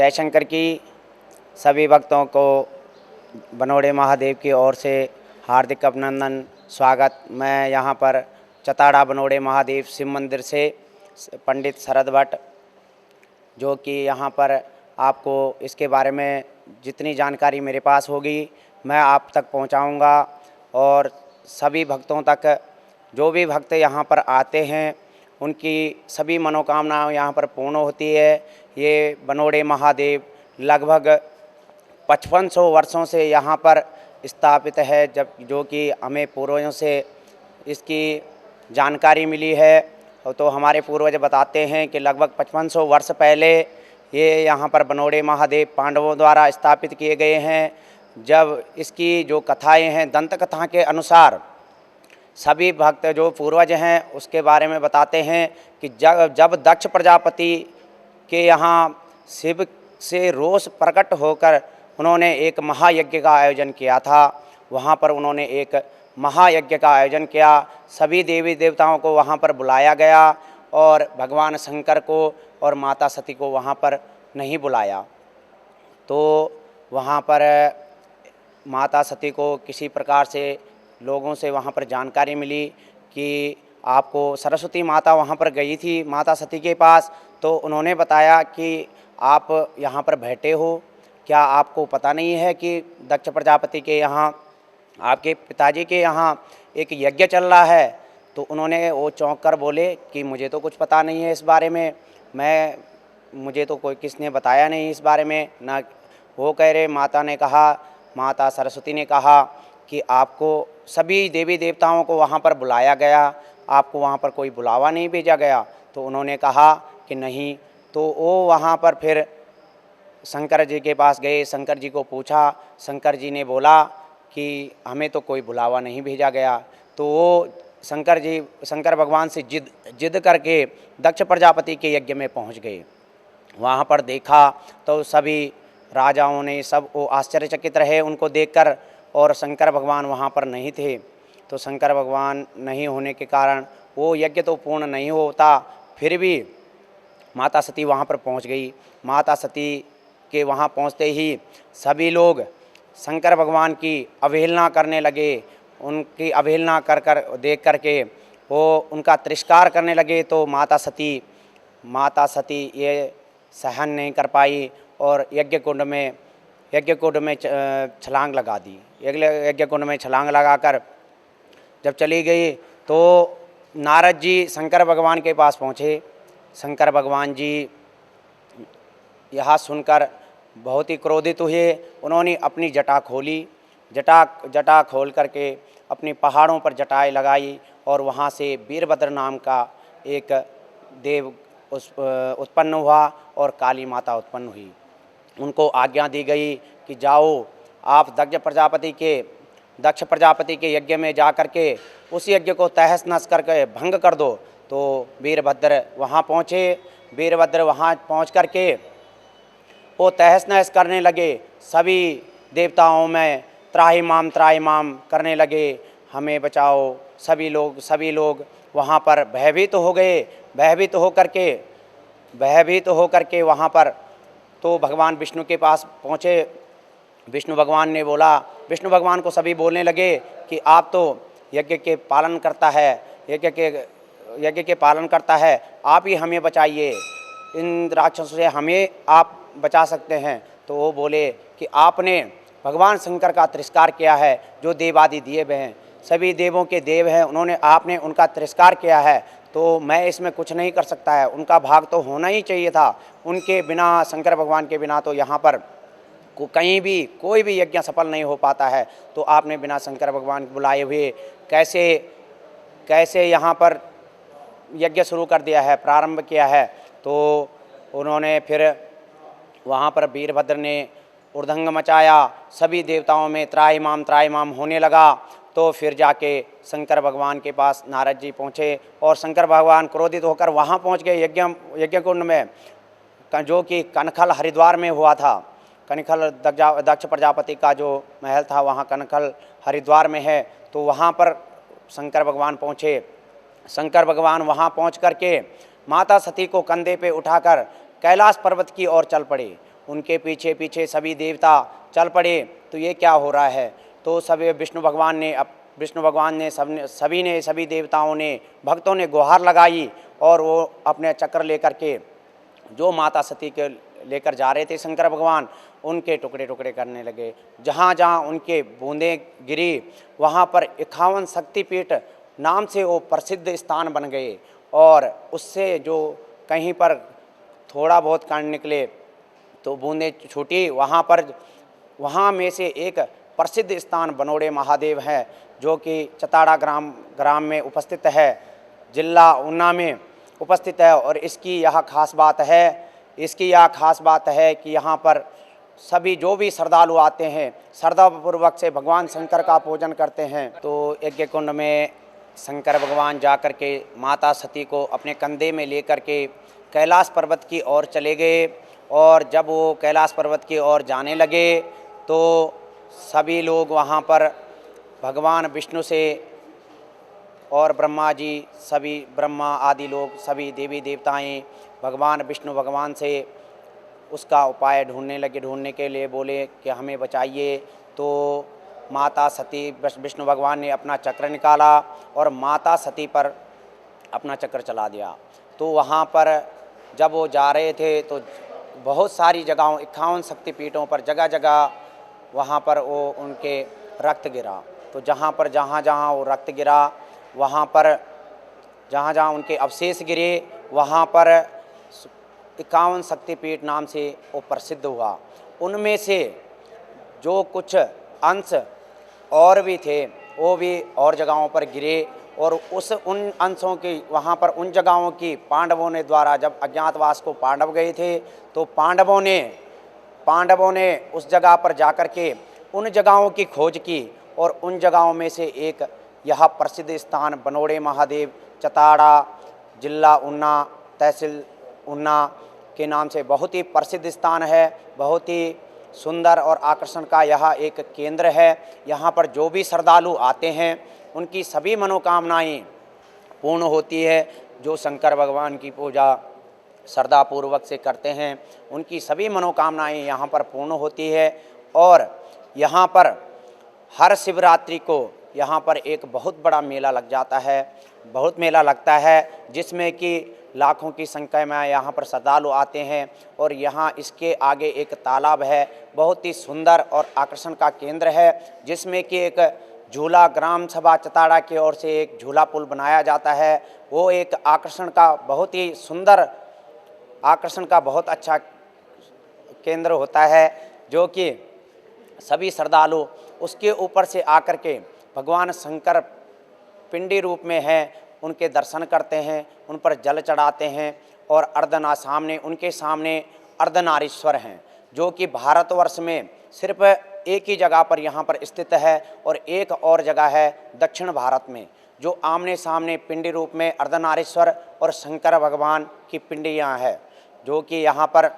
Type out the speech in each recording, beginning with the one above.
जयशंकर की सभी भक्तों को बनोड़े महादेव की ओर से हार्दिक अभिनंदन स्वागत। मैं यहाँ पर चताड़ा बनोड़े महादेव शिव मंदिर से पंडित शरद भट्ट, जो कि यहाँ पर आपको इसके बारे में जितनी जानकारी मेरे पास होगी मैं आप तक पहुँचाऊँगा और सभी भक्तों तक, जो भी भक्त यहाँ पर आते हैं उनकी सभी मनोकामनाएं यहाँ पर पूर्ण होती है। ये बनोड़े महादेव लगभग 5500 वर्षों से यहाँ पर स्थापित है, जो कि हमें पूर्वजों से इसकी जानकारी मिली है। तो हमारे पूर्वज बताते हैं कि लगभग 5500 वर्ष पहले ये यहाँ पर बनोड़े महादेव पांडवों द्वारा स्थापित किए गए हैं। जब इसकी जो कथाएं हैं, दंत कथा के अनुसार सभी भक्त जो पूर्वज हैं उसके बारे में बताते हैं कि जब दक्ष प्रजापति के यहाँ शिव से रोष प्रकट होकर उन्होंने एक महायज्ञ का आयोजन किया था। वहाँ पर उन्होंने एक महायज्ञ का आयोजन किया, सभी देवी देवताओं को वहाँ पर बुलाया गया और भगवान शंकर को और माता सती को वहाँ पर नहीं बुलाया। तो वहाँ पर माता सती को किसी प्रकार से लोगों से वहाँ पर जानकारी मिली कि आपको सरस्वती माता वहाँ पर गई थी माता सती के पास, तो उन्होंने बताया कि आप यहाँ पर बैठे हो, क्या आपको पता नहीं है कि दक्ष प्रजापति के यहाँ, आपके पिताजी के यहाँ एक यज्ञ चल रहा है। तो उन्होंने वो चौंक कर बोले कि मुझे तो कुछ पता नहीं है इस बारे में, मुझे तो कोई किसने बताया नहीं इस बारे में ना। वो कह रहे, माता सरस्वती ने कहा कि आपको सभी देवी देवताओं को वहाँ पर बुलाया गया, आपको वहाँ पर कोई बुलावा नहीं भेजा गया। तो उन्होंने कहा कि नहीं। तो वो वहाँ पर फिर शंकर जी के पास गए, शंकर जी को पूछा, शंकर जी ने बोला कि हमें तो कोई बुलावा नहीं भेजा गया। तो वो शंकर भगवान से जिद करके दक्ष प्रजापति के यज्ञ में पहुँच गए। वहाँ पर देखा तो सभी राजाओं ने सब वो आश्चर्यचकित रहे उनको देखकर, और शंकर भगवान वहाँ पर नहीं थे। तो शंकर भगवान नहीं होने के कारण वो यज्ञ तो पूर्ण नहीं होता। फिर भी माता सती वहाँ पर पहुँच गई। माता सती के वहाँ पहुँचते ही सभी लोग शंकर भगवान की अवहेलना करने लगे। उनकी अवहेलना देख करके वो उनका तिरस्कार करने लगे। तो माता सती ये सहन नहीं कर पाई और यज्ञ कुंड में छलांग लगा दी। यज्ञ कुंड में छलांग लगाकर जब चली गई तो नारद जी शंकर भगवान के पास पहुँचे। शंकर भगवान जी यह सुनकर बहुत ही क्रोधित हुए। उन्होंने अपनी जटा खोली, जटा खोल करके अपनी पहाड़ों पर जटाएं लगाई और वहाँ से वीरभद्र नाम का एक देव उत्पन्न हुआ और काली माता उत्पन्न हुई। उनको आज्ञा दी गई कि जाओ आप दक्ष प्रजापति के यज्ञ में जा करके उस यज्ञ को तहस नहस करके भंग कर दो। तो वीरभद्र वहाँ पहुँचे। वीरभद्र वहाँ पहुँच करके वो तहस नहस करने लगे। सभी देवताओं में त्राहिमाम करने लगे, हमें बचाओ। सभी लोग वहाँ पर भयभीत हो गए। भयभीत होकर के वहाँ पर तो भगवान विष्णु के पास पहुँचे। विष्णु भगवान को सभी बोलने लगे कि आप तो यज्ञ के पालन करता है, आप ही हमें बचाइए, इन राक्षसों से हमें आप बचा सकते हैं। तो वो बोले कि आपने भगवान शंकर का तिरस्कार किया है, जो देवादि देव हैं, सभी देवों के देव हैं, आपने उनका तिरस्कार किया है। तो मैं इसमें कुछ नहीं कर सकता है, उनका भाग तो होना ही चाहिए था। उनके बिना, शंकर भगवान के बिना तो यहाँ पर कहीं भी कोई भी यज्ञ सफल नहीं हो पाता है। तो आपने बिना शंकर भगवान बुलाए हुए कैसे यहाँ पर यज्ञ शुरू कर दिया है, प्रारंभ किया है। तो उन्होंने फिर वहाँ पर वीरभद्र ने उर्दंग मचाया, सभी देवताओं में त्राहिमाम होने लगा। तो फिर जाके शंकर भगवान के पास नारद जी पहुँचे और शंकर भगवान क्रोधित होकर वहाँ पहुँच गए यज्ञ कुंड में, जो कि कनखल हरिद्वार में हुआ था। कनखल दक्ष प्रजापति का जो महल था वहाँ कनखल हरिद्वार में है। तो वहाँ पर शंकर भगवान पहुँचे। शंकर भगवान वहाँ पहुँच कर के माता सती को कंधे पे उठाकर कैलाश पर्वत की ओर चल पड़े उनके पीछे पीछे सभी देवता चल पड़े तो ये क्या हो रहा है। तो सभी विष्णु भगवान ने सभी देवताओं ने, भक्तों ने गुहार लगाई और वो अपने चक्र लेकर के जो माता सती के लेकर जा रहे थे शंकर भगवान, उनके टुकड़े टुकड़े करने लगे। जहाँ जहाँ उनके बूंदें गिरी वहाँ पर 51 शक्तिपीठ नाम से वो प्रसिद्ध स्थान बन गए। और उससे जो कहीं पर थोड़ा बहुत कण निकले तो बूंदें छूटी, वहाँ में से एक प्रसिद्ध स्थान बनोड़े महादेव है, जो कि चताड़ा ग्राम में उपस्थित है, जिला ऊना में उपस्थित है। और इसकी यह खास बात है कि यहाँ पर सभी जो भी श्रद्धालु आते हैं श्रद्धापूर्वक से भगवान शंकर का पूजन करते हैं। तो यज्ञ कुंड में शंकर भगवान जाकर के माता सती को अपने कंधे में लेकर के कैलाश पर्वत की ओर चले गए। और जब वो कैलाश पर्वत की ओर जाने लगे तो सभी लोग वहाँ पर भगवान विष्णु से और ब्रह्मा जी, सभी ब्रह्मा आदि लोग, सभी देवी देवताएं भगवान विष्णु भगवान से उसका उपाय ढूंढने के लिए बोले कि हमें बचाइए। तो माता सती, विष्णु भगवान ने अपना चक्र निकाला और माता सती पर अपना चक्र चला दिया। तो वहाँ पर जब वो जा रहे थे तो बहुत सारी जगहों 51 शक्तिपीठों पर जगह जगह वहाँ पर वो उनके रक्त गिरा। तो जहाँ वो रक्त गिरा, वहाँ पर जहाँ उनके अवशेष गिरे, वहाँ पर 51 शक्तिपीठ नाम से वो प्रसिद्ध हुआ। उनमें से जो कुछ अंश और भी थे वो भी और जगहों पर गिरे। और उन अंशों की वहाँ पर उन जगहों की पांडवों ने द्वारा, जब अज्ञातवास को पांडव गए थे तो पांडवों ने उस जगह पर जाकर के उन जगहों की खोज की। और उन जगहों में से एक यह प्रसिद्ध स्थान बनोड़े महादेव, चताड़ा, जिला ऊना, तहसील ऊना के नाम से बहुत ही प्रसिद्ध स्थान है। बहुत ही सुंदर और आकर्षण का यह एक केंद्र है। यहाँ पर जो भी श्रद्धालु आते हैं उनकी सभी मनोकामनाएं पूर्ण होती है। जो शंकर भगवान की पूजा श्रद्धापूर्वक से करते हैं उनकी सभी मनोकामनाएं यहाँ पर पूर्ण होती है। और यहाँ पर हर शिवरात्रि को यहाँ पर एक बहुत बड़ा मेला लग जाता है, बहुत मेला लगता है, जिसमें कि लाखों की संख्या में यहाँ पर श्रद्धालु आते हैं। और यहाँ इसके आगे एक तालाब है, बहुत ही सुंदर और आकर्षण का केंद्र है, जिसमें कि एक झूला ग्राम सभा चताड़ा की ओर से एक झूला पुल बनाया जाता है। वो एक आकर्षण का बहुत ही सुंदर, आकर्षण का बहुत अच्छा केंद्र होता है, जो कि सभी श्रद्धालु उसके ऊपर से आकर के भगवान शंकर पिंडी रूप में हैं, उनके दर्शन करते हैं, उन पर जल चढ़ाते हैं। और उनके सामने अर्धनारीश्वर हैं, जो कि भारतवर्ष में सिर्फ एक ही जगह पर यहाँ पर स्थित है। और एक और जगह है दक्षिण भारत में, जो आमने सामने पिंडी रूप में अर्धनारीश्वर और शंकर भगवान की पिंडियाँ है, जो कि यहाँ पर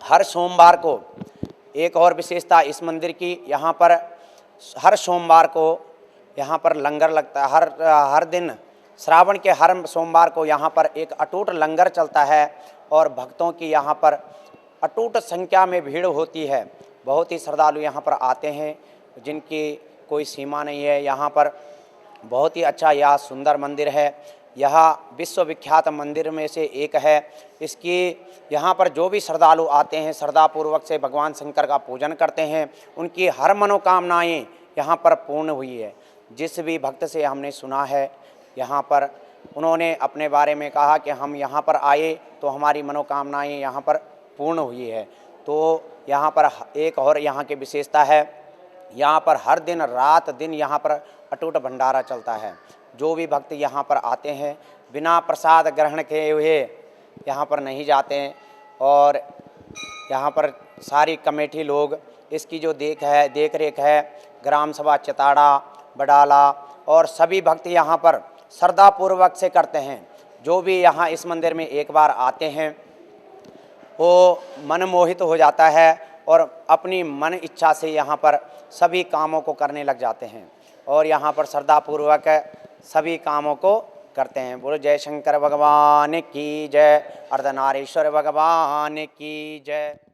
हर सोमवार को, एक और विशेषता इस मंदिर की, यहाँ पर हर सोमवार को यहाँ पर लंगर लगता है। हर दिन श्रावण के हर सोमवार को यहाँ पर एक अटूट लंगर चलता है और भक्तों की यहाँ पर अटूट संख्या में भीड़ होती है। बहुत ही श्रद्धालु यहाँ पर आते हैं, जिनकी कोई सीमा नहीं है। यहाँ पर बहुत ही अच्छा यह सुंदर मंदिर है। यह विश्वविख्यात मंदिर में से एक है। इसकी यहाँ पर जो भी श्रद्धालु आते हैं श्रद्धापूर्वक से भगवान शंकर का पूजन करते हैं, उनकी हर मनोकामनाएं यहाँ पर पूर्ण हुई है। जिस भी भक्त से हमने सुना है यहाँ पर, उन्होंने अपने बारे में कहा कि हम यहाँ पर आए तो हमारी मनोकामनाएं यहाँ पर पूर्ण हुई है। तो यहाँ पर एक और यहाँ की विशेषता है, यहाँ पर हर दिन रात दिन यहाँ पर अटूट भंडारा चलता है। जो भी भक्त यहाँ पर आते हैं बिना प्रसाद ग्रहण किए हुए यहाँ पर नहीं जाते हैं। और यहाँ पर सारी कमेटी लोग, इसकी जो देख रेख है ग्राम सभा चताड़ा, बडाला और सभी भक्त यहाँ पर श्रद्धापूर्वक से करते हैं। जो भी यहाँ इस मंदिर में एक बार आते हैं वो मनमोहित हो जाता है और अपनी मन इच्छा से यहाँ पर सभी कामों को करने लग जाते हैं और यहाँ पर श्रद्धापूर्वक सभी कामों को करते हैं। बोलो जय शंकर भगवान की जय, अर्धनारीश्वर भगवान की जय।